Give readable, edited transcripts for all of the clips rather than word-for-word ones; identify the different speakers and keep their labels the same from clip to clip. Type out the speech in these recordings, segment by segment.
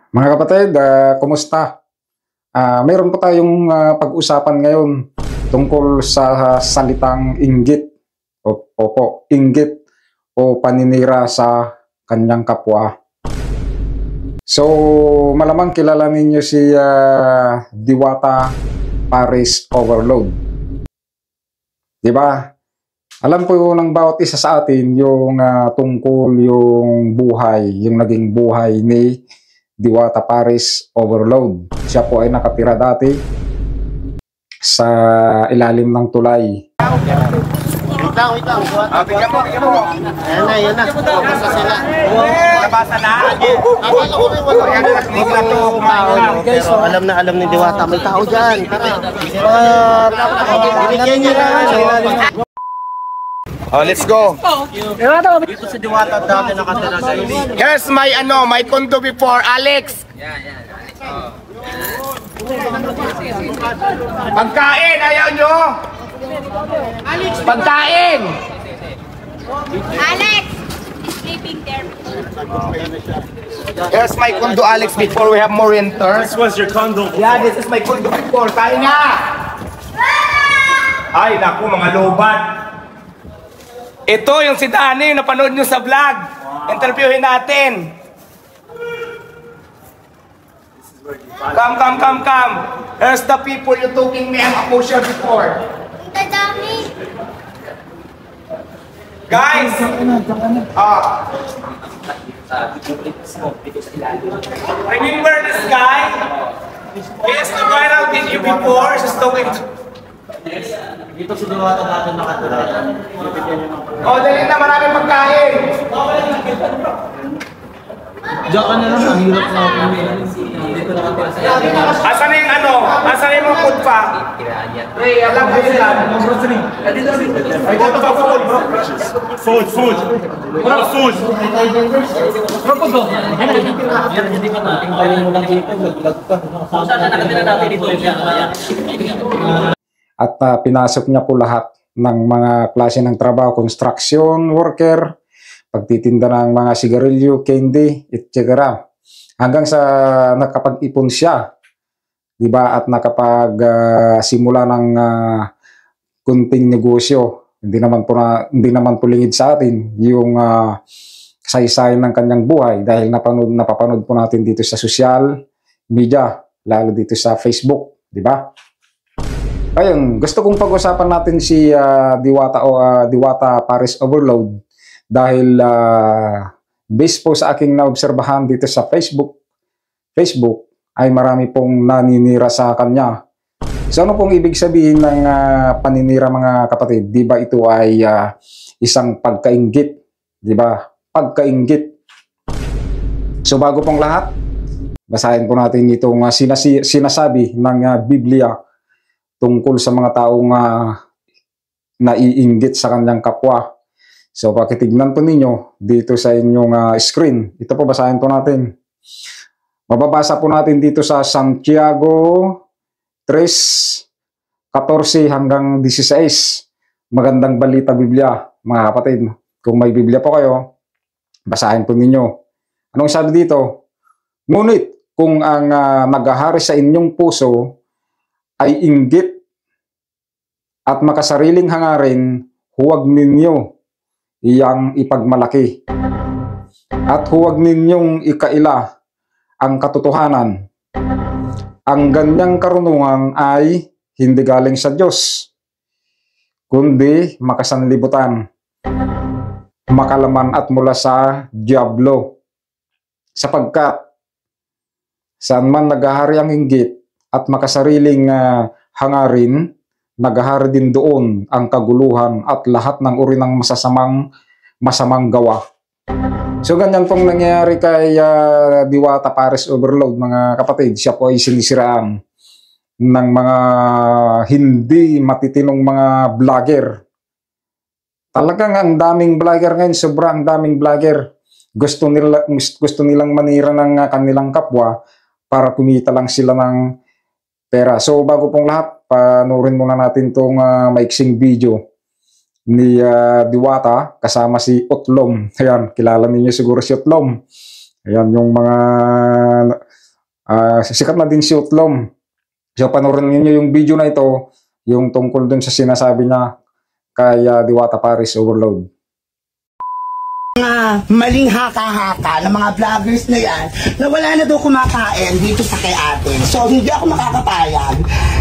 Speaker 1: Mga kapatid, kumusta? Mayroon pa tayong pag-usapan ngayon tungkol sa salitang inggit. Opo, inggit o paninira sa kanyang kapwa. So, malamang kilala ninyo si Diwata Paris Overload. Diba? Alam po ng bawat isa sa atin yung tungkol yung buhay, yung naging buhay ni Diwata Paris Overload. Siya po ay nakatira dati sa ilalim ng tulay.
Speaker 2: Wait lang. Bigyan mo. Ayan na. Basta sila. Nabasa na? Akala ko rin wala. Guys, alam ni Diwata. May tao dyan. Binigyan niya na.
Speaker 3: Oh, let's go.
Speaker 2: Dito sa Diwata dati nakatira guys.
Speaker 3: Here's my my condo before, Alex. Pagkain, ayaw nyo? Pagkain!
Speaker 4: Alex is sleeping there.
Speaker 3: Here's my condo, Alex, before we have more renters.
Speaker 5: This was your condo.
Speaker 3: Yeah, this is my condo before. Kain nga! Ay, naku, mga lobat. Ito yung si Danny, yung napanood nyo sa vlog. Interviewin natin. Come. Here's the people you talking me ang Aposya before.
Speaker 4: Ang dami.
Speaker 3: Guys! Remember this guy? He is the viral video before. She's talking to...
Speaker 2: Dito sa Diwata dati nakatira.
Speaker 3: Oh, dali na, maraming pagkain.
Speaker 2: Diyan ka na lang, ang hirap na ako. Dito nakatira sa
Speaker 3: Asan yung Asan yung mga food pa? Hey, alam ko sila. Ay, dito pa food, bro.
Speaker 5: Food. What about food?
Speaker 1: At pinasok niya po lahat ng mga klase ng trabaho, construction worker, pagtitinda ng mga sigarilyo, candy, etc. Hanggang sa nakapag-ipon siya, di ba? At nakapag-simula ng kunting negosyo. Hindi naman po lingid sa atin yung kasaysayan ng kanyang buhay dahil napapanood po natin dito sa social media, lalo dito sa Facebook, di ba? Ayun, gusto kong pag-usapan natin si Diwata Paris Overload dahil based po sa aking naobserbahan dito sa Facebook ay marami pong naninira sa kanya. So ano pong ibig sabihin ng paninira, mga kapatid? Di ba ito ay isang pagkainggit? Di ba? Pagkainggit. So bago pong lahat, basahin po natin itong sinasabi ng Biblia tungkol sa mga taong naiinggit sa kanyang kapwa. So pakitignan po ninyo dito sa inyong screen. Ito po, basahin po natin. Mababasa po natin dito sa Santiago 3:14 hanggang 16. Magandang balita Biblia, mga kapatid. Kung may Biblia po kayo, basahin po ninyo. Anong sabi dito? Ngunit kung ang naghahari sa inyong puso ay inggit at makasariling hangarin, huwag ninyo iyang ipagmalaki. At huwag ninyong ikaila ang katotohanan. Ang ganyang karunungan ay hindi galing sa Diyos, kundi makasanlibutan, makalaman at mula sa Diablo. Sapagkat saan man naghahari ang inggit at makasariling hangarin, naghahari din doon ang kaguluhan at lahat ng uri ng masamang gawa. So ganyan pong nangyayari kay Diwata Paris Overload, mga kapatid. Siya po ay sinisiraan ng mga hindi matitinong mga vlogger. Talagang ang daming vlogger ngayon, sobrang daming vlogger. Gusto nilang manira ng kanilang kapwa para kumita lang sila ng pera. So bago pong lahat, panoorin muna natin itong maiksing video ni Diwata kasama si Utlom. Ayan, kilala niyo siguro si Utlom. Ayan yung mga Sikat na din si Utlom. So panoorin niyo yung video na ito, yung tungkol dun sa sinasabi niya kay Diwata Paris Overload.
Speaker 6: Mga maling haka-haka ng mga vloggers na yan na wala na daw kumakain dito sa kay ate. So hindi ako makakapayag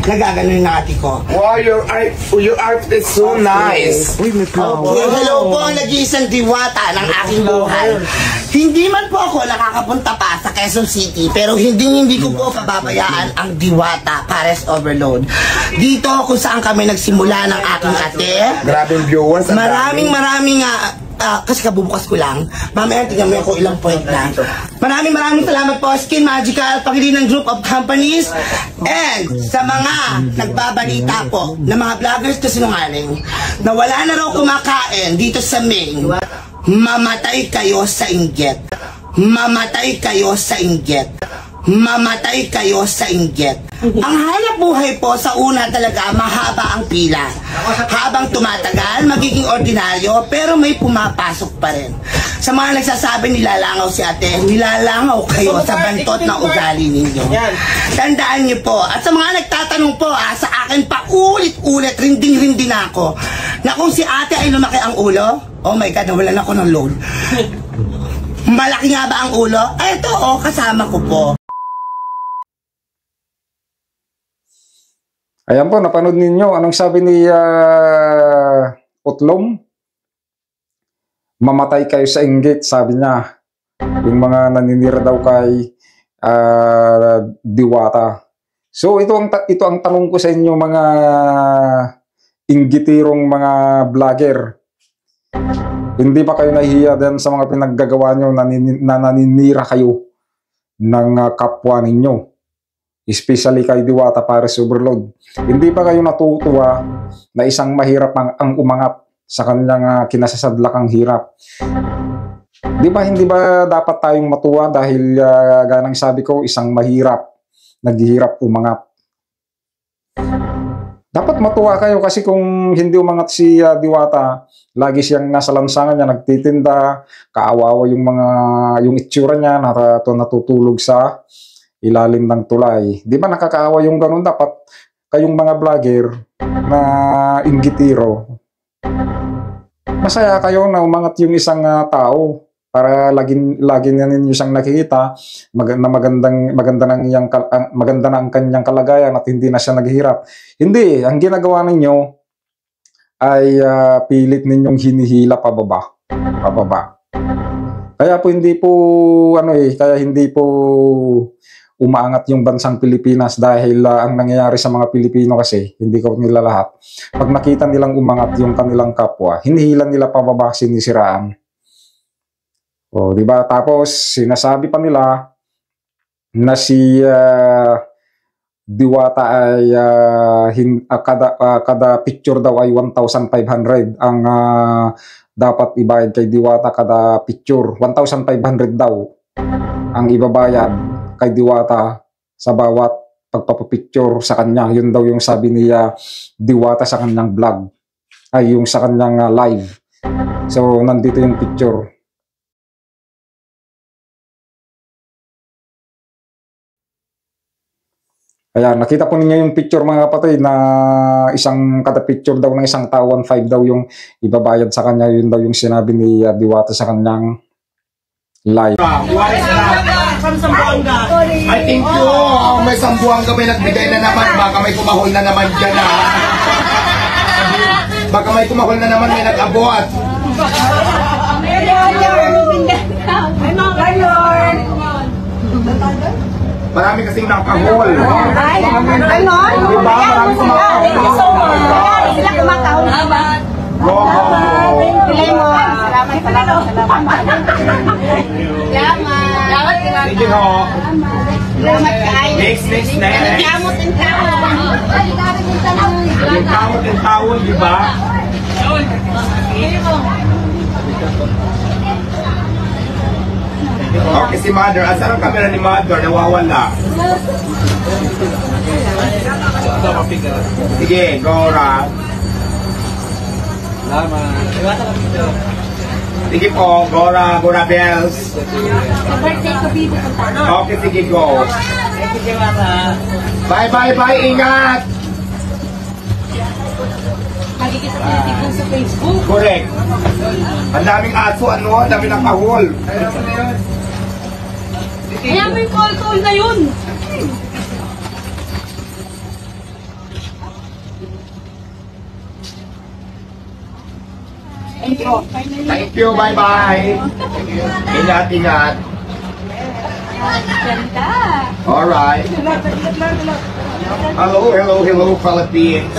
Speaker 6: na gagano'n ng ate ko.
Speaker 3: Wow, your art is so nice.
Speaker 6: Uy, may hello po ang nag-iisang diwata ng aking buhay. Hindi man po ako nakakapunta pa sa Quezon City, pero hindi ko po pababayaan ang Diwata Paris Overload. Dito kung saan kami nagsimula ng aking ate.
Speaker 3: Grabing viewers.
Speaker 6: Maraming kasi kabubukas ko lang. Mamaya tingnan mo ako ilang point na. Maraming salamat po Skin Magical, Pangilinan Group of Companies, and sa mga nagbabalita po na mga vloggers na sinungaling na wala na raw kumakain dito sa Maine. Mamatay kayo sa inggit. Mamatay kayo sa inggit. Mamatay kayo sa inggit. Ang hanap buhay po sa una talaga mahaba ang pila. Habang tumatagal, magiging ordinaryo, pero may pumapasok pa rin. Sa mga nagsasabi nilalangaw si ate, nilalangaw kayo sa bantot na ugali ninyo. Tandaan niyo po. At sa mga nagtatanong po, sa akin pa ulit-ulit, rinding-rindi na ako, na kung si ate ay lumaki ang ulo, oh my God, nawalan ako ng load. Malaki nga ba ang ulo? Ay, ito, kasama ko po.
Speaker 1: Ayan po, napanood ninyo. Anong sabi ni Utlom? Mamatay kayo sa inggit, sabi niya. Yung mga naninira daw kay Diwata. So ito ang tanong ko sa inyo, mga inggitirong mga vlogger. Hindi ba kayo nahihiya din sa mga pinaggagawa nyo na naninira kayo ng kapwa ninyo? Especially kay Diwata Paris Overload. Hindi ba kayo natutuwa na isang mahirap ang umangat sa kanyang kinasasadlakang hirap? Hindi ba dapat tayong matuwa dahil ganang sabi ko, isang mahirap, naghihirap umangat? Dapat matuwa kayo kasi kung hindi umangat si Diwata, lagi siyang nasa lansangan niya, nagtitinda, kaawawa yung itsura niya, natutulog sa ilalim ng tulay. Di ba nakakaawa yung ganun? Dapat kayong mga vlogger na inggitiro, masaya kayo na umangat yung isang tao para lagi na ninyo siyang nakikita maganda na ang kanyang kalagayan at hindi na siya naghihirap. Hindi, ang ginagawa ninyo ay pilit ninyong hinihila pababa. Kaya hindi po umaangat yung bansang Pilipinas dahil ang nangyayari sa mga Pilipino kasi, hindi ko nila lahat. Pag nakita nilang umangat yung kanilang kapwa, hinihila nila pababa, sinisiraan. O, di ba? Tapos sinasabi pa nila na si Diwata ay kada picture daw ay 1,500 ang dapat ibayad kay Diwata kada picture. 1,500 daw ang ibabayad kay Diwata sa bawat pagpapapicture sa kanya. Yun daw yung sabi niya Diwata sa kanyang vlog, ay yung sa kanyang live. So nandito yung picture. Kaya nakita po ninyo yung picture mga kapatid na kada picture daw ng isang tao 1,500 daw yung ibabayad sa kanya. Yun daw yung sinabi ni Diwata sa kanyang live.
Speaker 5: What is that? I think may Sambuanga may nagbigay na naman. Baka may kumahol na naman dyan Baka may kumahol na naman, may nag-abot. Marami kasing nakahol.
Speaker 7: Ay, ano?
Speaker 5: Diba? Marami kumahol.
Speaker 7: Sila kumakahol.
Speaker 5: Go. Sige ho. Next. Yung kamot yung tawon, di ba? Okay, si Mother. Asan ang camera ni Mother? Nawawala. Sige, go, Ra. Sige po, Gora Bells.
Speaker 4: Sa birthday ko, Bibo punta.
Speaker 5: Okay, sige, go. Bye, ingat!
Speaker 4: Magkikita tinitignan sa Facebook.
Speaker 5: Correct. Ang daming aso, ano? Ang daming nakahol.
Speaker 4: Kaya mo yung call na yun.
Speaker 5: Thank you, bye-bye. Ingat.
Speaker 4: Ganda.
Speaker 5: Alright. Hello, Philippines.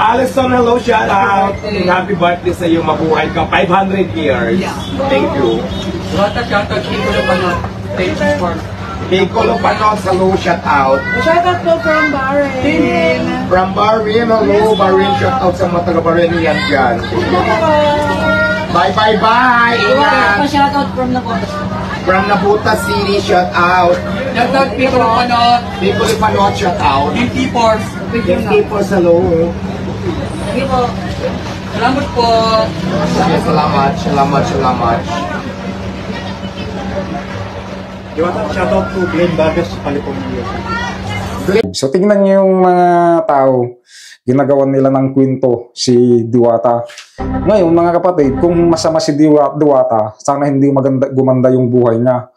Speaker 5: Alison, hello, shout out. Happy birthday sa iyo, mabuhay ka. 500 years. Thank you. Piccolo Panos, hello, shout out.
Speaker 7: Shout out po from Bahrain.
Speaker 5: From Bahrain, hello, Bahrain, shout out sa mga taga-Bahrainian dyan. Bye. Ingat.
Speaker 4: Shout out from Napotas.
Speaker 5: From Naputa City, shout out.
Speaker 3: Shout out Piccolo Panot.
Speaker 5: Piccolo Panos, shout out.
Speaker 3: 50 Force.
Speaker 5: 50 po, hello.
Speaker 4: Sige po.
Speaker 3: Salamat po.
Speaker 5: Sige, salamat.
Speaker 2: Shoutout to Glenn Vargas, California.
Speaker 1: So tingnan niyo yung mga tao, ginagawan nila ng kwento si Diwata. Ngayon mga kapatid, kung masama si Diwata, sana hindi gumanda yung buhay niya.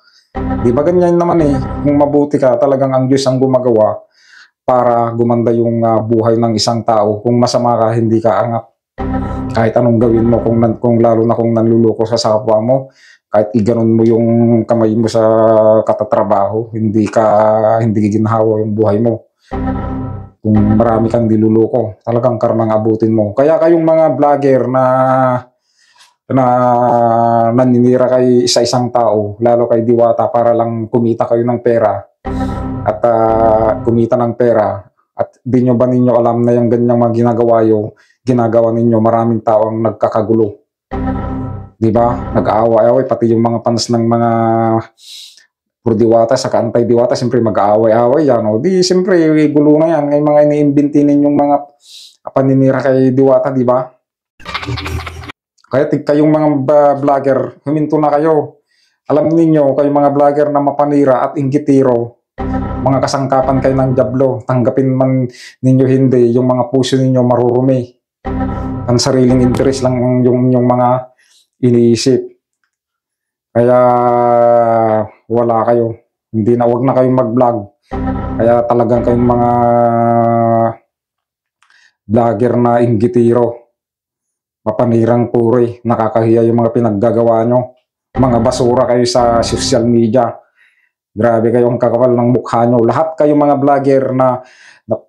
Speaker 1: Di ba ganyan naman eh, kung mabuti ka, talagang ang Diyos ang gumagawa para gumanda yung buhay ng isang tao. Kung masama ka, hindi ka angat. Kahit anong gawin mo, kung lalo na kung nanluloko sa kapwa mo, kahit iganon mo yung kamay mo sa katatrabaho, hindi giginhawa yung buhay mo. Kung marami kang diluloko, talagang karmang abutin mo. Kaya kayong mga vlogger na naninira kay isa-isang tao, lalo kay Diwata, para lang kumita kayo ng pera at kumita ng pera, at di nyo ba ninyo alam na yung ganyang mga ginagawa ninyo, maraming tao ang nagkakagulo. Diba? Nag-aaway-aaway, pati yung mga fans ng mga pro-Diwata sa anti-Diwata, siyempre mag-aaway-aaway yan. O di, siyempre, gulo na yan. Ngayon mga iniimbintinin yung mga paninira kay Diwata, diba? Kaya kayong mga vlogger, huminto na kayo. Alam niyo kayong mga vlogger na mapanira at inggitiro, mga kasangkapan kayo ng Diablo, tanggapin man ninyo hindi, yung mga puso ninyo marurumi. Ang sariling interest lang yung mga iniisip. Kaya wala kayo. Wag na kayong mag-vlog. Kaya talagang kayong mga vlogger na inggitiro, mapanirang puri, nakakahiya yung mga pinaggagawa nyo. Mga basura kayo sa social media. Grabe kayong kakapal ng mukha nyo. Lahat kayong mga vlogger na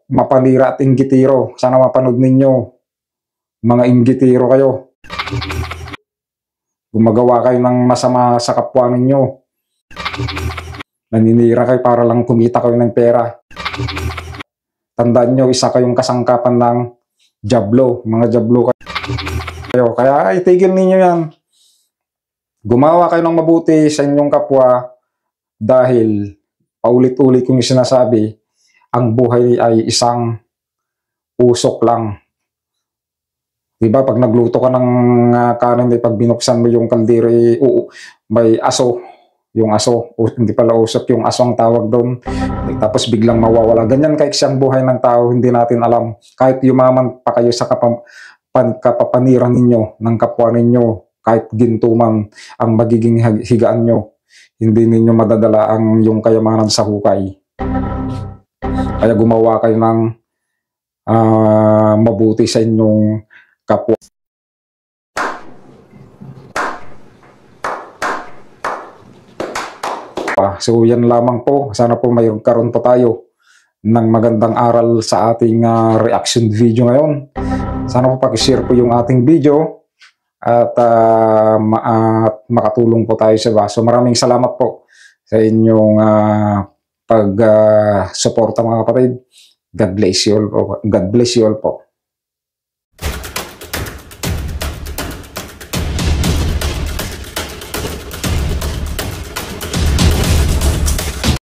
Speaker 1: mapanira at inggitiro, sana mapanood ninyo. Mga inggitiro kayo. Gumagawa kayo ng masama sa kapwa ninyo. Naninira kayo para lang kumita kayo ng pera. Tandaan nyo, isa kayong kasangkapan ng Diablo. Mga Diablo kayo. Kaya itigil ninyo yan. Gumawa kayo ng mabuti sa inyong kapwa, dahil paulit-ulit kong sinasabi, ang buhay ay isang usok lang. Diba, pag nagluto ka ng kanin, pag binuksan mo yung kaldero, may aso. Yung aso, hindi pala usok, yung aso ang tawag doon. Tapos biglang mawawala. Ganyan kahit siyang buhay ng tao, hindi natin alam. Kahit yumaman pa kayo sa kapapaniran ninyo, ng kapwa ninyo, kahit ginto man ang magiging higaan nyo, hindi ninyo madadala ang yung kayamanan sa hukay. Kaya gumawa kayo ng mabuti sa inyong kapwa. So yan lamang po. Sana po mayroon po tayo ng magandang aral sa ating reaction video ngayon. Sana po pag-share po yung ating video at makatulong po tayo sa iba. So maraming salamat po sa inyong pag-suporta mga kapatid. God bless you all po. God bless you all po.